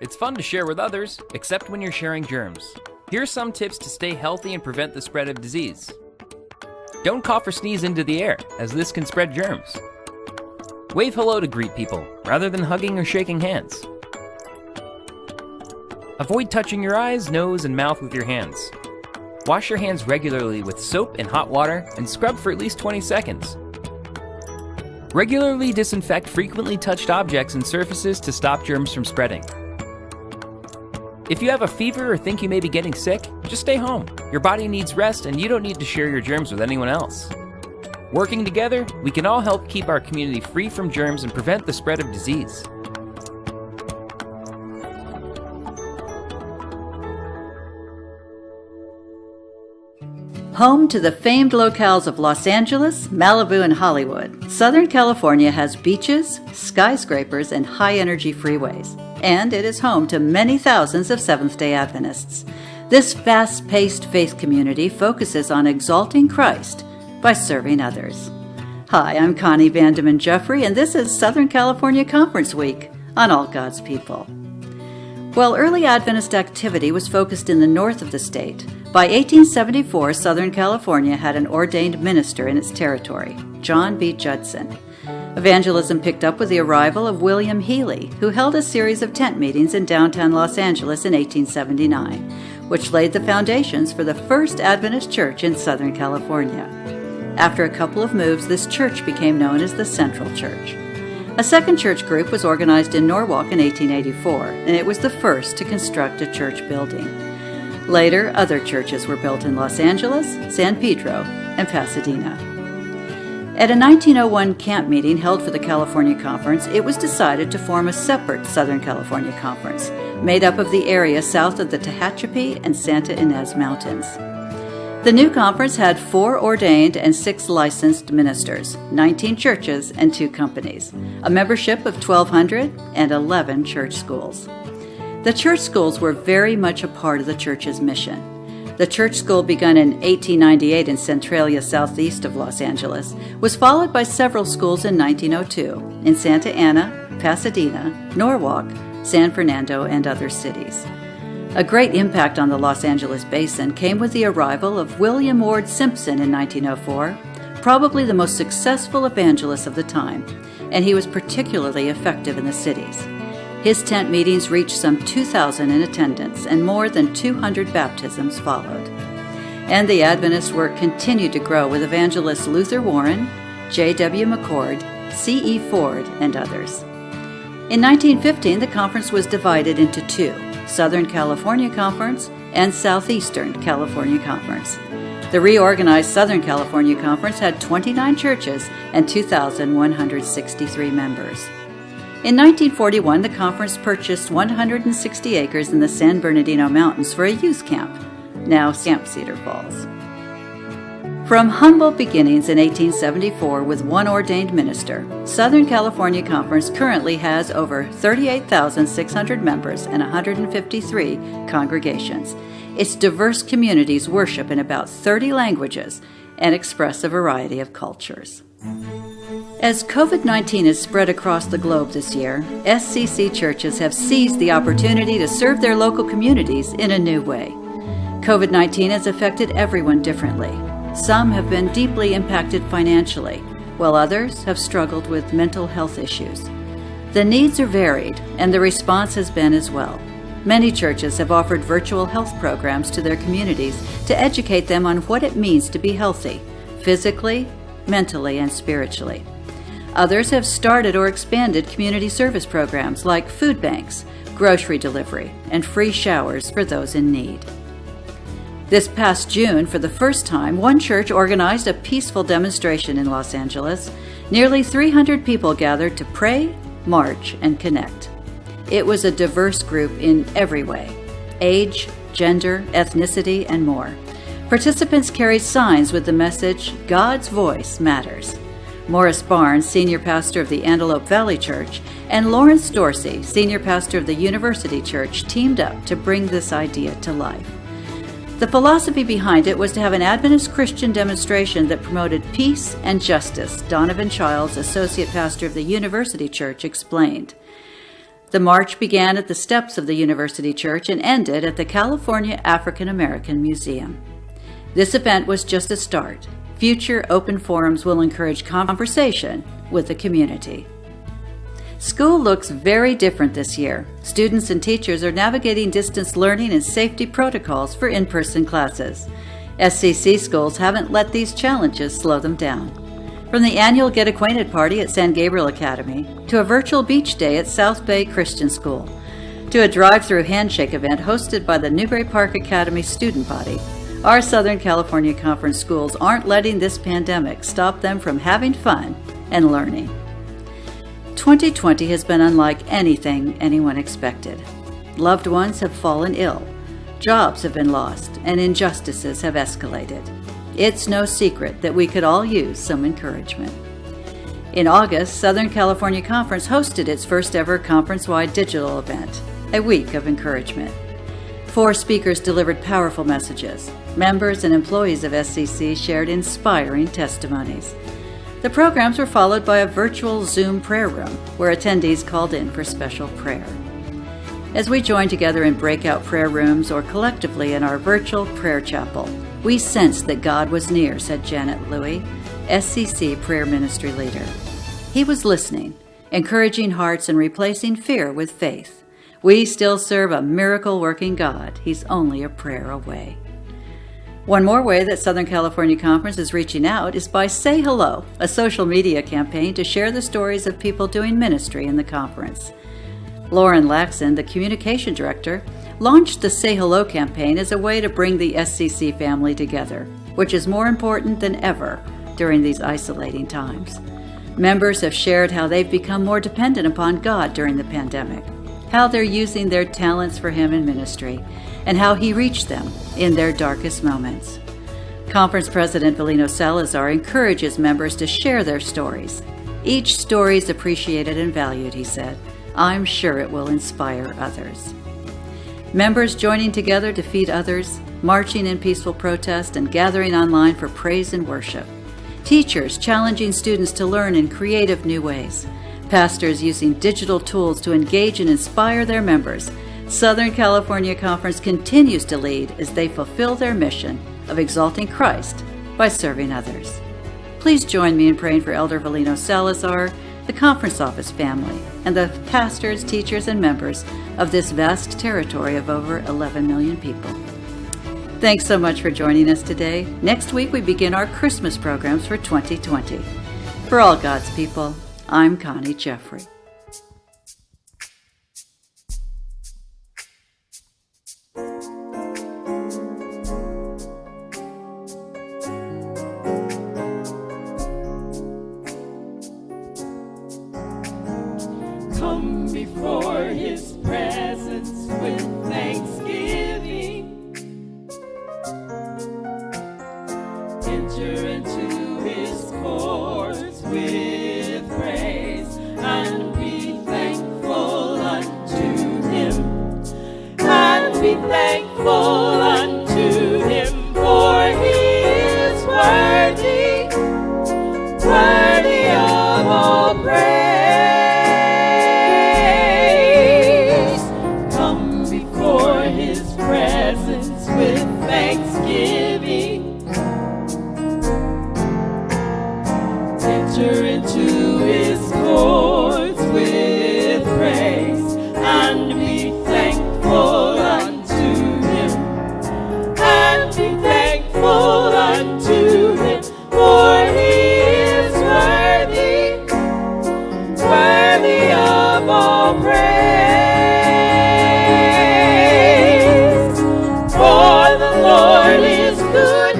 It's fun to share with others, except when you're sharing germs. Here are some tips to stay healthy and prevent the spread of disease. Don't cough or sneeze into the air, as this can spread germs. Wave hello to greet people, rather than hugging or shaking hands. Avoid touching your eyes, nose, and mouth with your hands. Wash your hands regularly with soap and hot water and scrub for at least 20 seconds. Regularly disinfect frequently touched objects and surfaces to stop germs from spreading. If you have a fever or think you may be getting sick, just stay home. Your body needs rest and you don't need to share your germs with anyone else. Working together, we can all help keep our community free from germs and prevent the spread of disease. Home to the famed locales of Los Angeles, Malibu, and Hollywood, Southern California has beaches, skyscrapers, and high-energy freeways. And it is home to many thousands of Seventh-day Adventists. This fast-paced faith community focuses on exalting Christ by serving others. Hi, I'm Connie Vandeman Jeffrey, and this is Southern California Conference Week on All God's People. While early Adventist activity was focused in the north of the state, by 1874, Southern California had an ordained minister in its territory, John B. Judson. Evangelism picked up with the arrival of William Healy, who held a series of tent meetings in downtown Los Angeles in 1879, which laid the foundations for the first Adventist church in Southern California. After a couple of moves, this church became known as the Central Church. A second church group was organized in Norwalk in 1884, and it was the first to construct a church building. Later, other churches were built in Los Angeles, San Pedro, and Pasadena. At a 1901 camp meeting held for the California Conference, it was decided to form a separate Southern California Conference, made up of the area south of the Tehachapi and Santa Ynez Mountains. The new conference had 4 ordained and 6 licensed ministers, 19 churches, and 2 companies, a membership of 1,200, and 11 church schools. The church schools were very much a part of the church's mission. The church school, begun in 1898 in Centralia, southeast of Los Angeles, was followed by several schools in 1902 in Santa Ana, Pasadena, Norwalk, San Fernando, and other cities. A great impact on the Los Angeles basin came with the arrival of William Ward Simpson in 1904, probably the most successful evangelist of the time, and he was particularly effective in the cities. His tent meetings reached some 2,000 in attendance, and more than 200 baptisms followed. And the Adventist work continued to grow with evangelists Luther Warren, J.W. McCord, C.E. Ford, and others. In 1915, the conference was divided into 2, Southern California Conference and Southeastern California Conference. The reorganized Southern California Conference had 29 churches and 2,163 members. In 1941, the conference purchased 160 acres in the San Bernardino Mountains for a youth camp, now Camp Cedar Falls. From humble beginnings in 1874 with 1 ordained minister, Southern California Conference currently has over 38,600 members and 153 congregations. Its diverse communities worship in about 30 languages and express a variety of cultures. As COVID-19 has spread across the globe this year, SCC churches have seized the opportunity to serve their local communities in a new way. COVID-19 has affected everyone differently. Some have been deeply impacted financially, while others have struggled with mental health issues. The needs are varied, and the response has been as well. Many churches have offered virtual health programs to their communities to educate them on what it means to be healthy, physically, mentally, and spiritually. Others have started or expanded community service programs like food banks, grocery delivery, and free showers for those in need. This past June, for the first time, one church organized a peaceful demonstration in Los Angeles. Nearly 300 people gathered to pray, march, and connect. It was a diverse group in every way: age, gender, ethnicity, and more. Participants carried signs with the message, "God's voice matters." Morris Barnes, senior pastor of the Antelope Valley Church, and Lawrence Dorsey, senior pastor of the University Church, teamed up to bring this idea to life. The philosophy behind it was to have an Adventist Christian demonstration that promoted peace and justice, Donovan Childs, associate pastor of the University Church, explained. The march began at the steps of the University Church and ended at the California African American Museum. This event was just a start. Future open forums will encourage conversation with the community. School looks very different this year. Students and teachers are navigating distance learning and safety protocols for in-person classes. SCC schools haven't let these challenges slow them down. From the annual Get Acquainted party at San Gabriel Academy, to a virtual beach day at South Bay Christian School, to a drive-through handshake event hosted by the Newbury Park Academy student body, our Southern California Conference schools aren't letting this pandemic stop them from having fun and learning. 2020 has been unlike anything anyone expected. Loved ones have fallen ill, jobs have been lost, and injustices have escalated. It's no secret that we could all use some encouragement. In August, Southern California Conference hosted its first ever conference-wide digital event, a week of encouragement. 4 speakers delivered powerful messages. Members and employees of SCC shared inspiring testimonies. The programs were followed by a virtual Zoom prayer room where attendees called in for special prayer. As we joined together in breakout prayer rooms or collectively in our virtual prayer chapel, we sensed that God was near, said Janet Louie, SCC prayer ministry leader. He was listening, encouraging hearts and replacing fear with faith. We still serve a miracle-working God. He's only a prayer away. One more way that Southern California Conference is reaching out is by Say Hello, a social media campaign to share the stories of people doing ministry in the conference. Lauren Laxon, the communication director, launched the Say Hello campaign as a way to bring the SCC family together, which is more important than ever during these isolating times. Members have shared how they've become more dependent upon God during the pandemic, how they're using their talents for Him in ministry, and how He reached them in their darkest moments. Conference President Valino Salazar encourages members to share their stories. Each story is appreciated and valued, he said. I'm sure it will inspire others. Members joining together to feed others, marching in peaceful protest, and gathering online for praise and worship. Teachers challenging students to learn in creative new ways. Pastors using digital tools to engage and inspire their members. Southern California Conference continues to lead as they fulfill their mission of exalting Christ by serving others. Please join me in praying for Elder Valino Salazar, the conference office family, and the pastors, teachers, and members of this vast territory of over 11 million people. Thanks so much for joining us today. Next week we begin our Christmas programs for 2020. For all God's people, I'm Connie Jeffrey. Come before His presence with thanksgiving. Enter into His courts with praise, and be thankful unto Him. And be thankful unto Him, for He is worthy, worthy of all praise. Enter into His courts with praise, and be thankful unto Him. And be thankful unto Him, for He is worthy, worthy of all praise. For the Lord is good,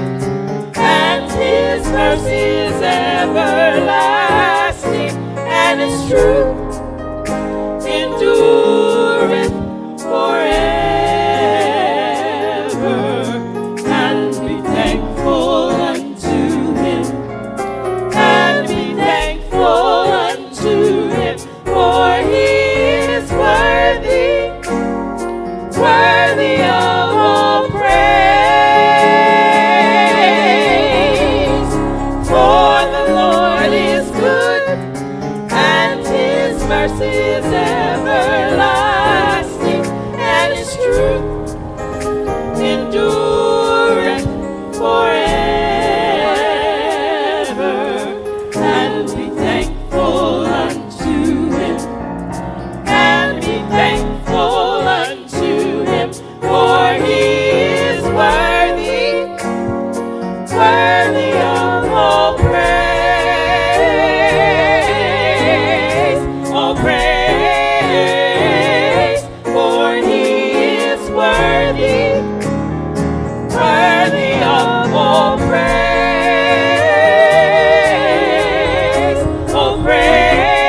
and His mercy is everlasting, and His truth endureth forever. And be thankful unto Him, and be thankful unto Him, for He is worthy, worthy of all praise. For the Lord is good, and His worthy of all praise, all praise, for he is worthy, worthy of all praise, all praise,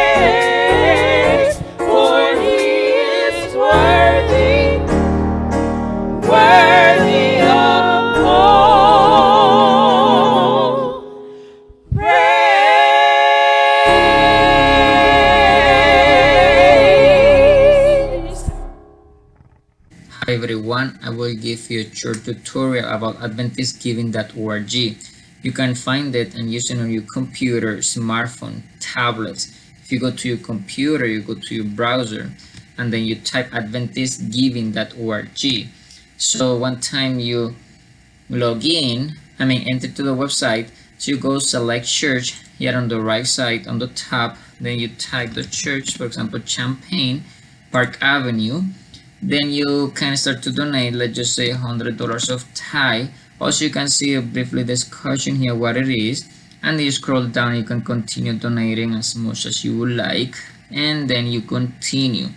for he is worthy, worthy of all praise. Hi everyone, I will give you a short tutorial about AdventistGiving.org. You can find it and use it on your computer, smartphone, tablets. If you go to your computer, you go to your browser and then you type AdventistGiving.org. So one time you log in, enter to the website, so you go select church here on the right side on the top, then you type the church, for example, Champaign Park Avenue. Then you can start to donate, let's just say $100 of Thai. Also, you can see briefly discussion here what it is, and then you scroll down, you can continue donating as much as you would like, and then you continue.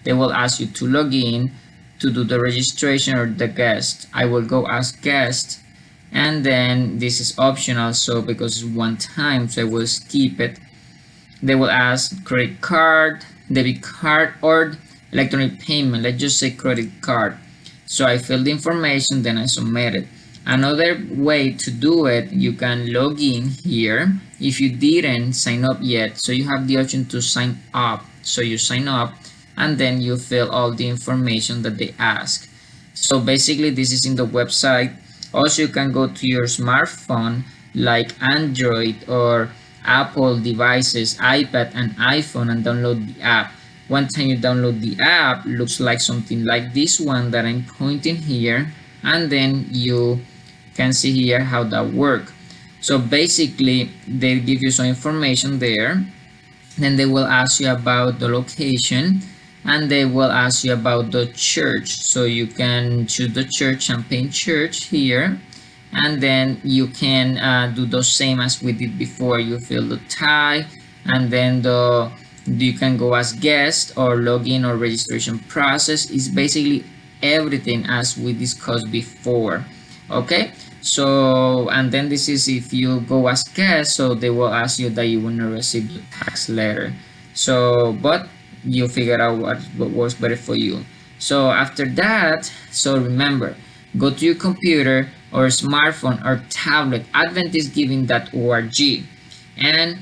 They will ask you to log in to do the registration or the guest. I will go as guest, and then this is optional, so because it's one time, so I will skip it. They will ask credit card, debit card, or electronic payment. Let's just say credit card. So I fill the information, then I submit it. Another way to do it, you can log in here if you didn't sign up yet. So you have the option to sign up. So you sign up and then you fill all the information that they ask. So basically this is in the website. Also, you can go to your smartphone like Android or Apple devices, iPad and iPhone, and download the app. One time you download the app, looks like something like this one that I'm pointing here, and then you can see here how that works. So basically they give you some information there, then they will ask you about the location, and they will ask you about the church. So you can choose the church, Champaign Church here, and then you can do the same as we did before. You fill the Thai, and then you can go as guest or login or registration process. Is basically everything as we discussed before. Okay, so and then this is if you go as guest, so they will ask you that you will not receive the tax letter. So but you figure out what works better for you. So after that, so remember, go to your computer or smartphone or tablet, AdventistGiving.org, and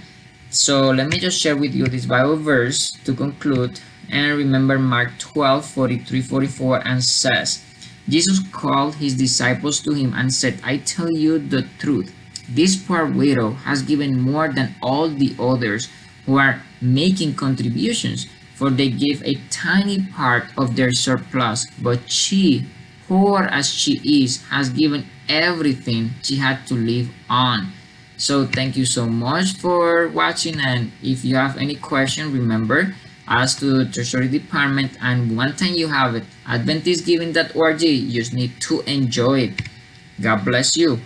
so let me just share with you this Bible verse to conclude. And remember Mark 12:43-44, and says, Jesus called his disciples to him and said, I tell you the truth, this poor widow has given more than all the others who are making contributions, for they give a tiny part of their surplus, but she, poor as she is, has given everything she had to live on. So thank you so much for watching, and if you have any question, remember, ask to the Treasury Department, and one time you have it, AdventistGiving.org, you just need to enjoy it. God bless you.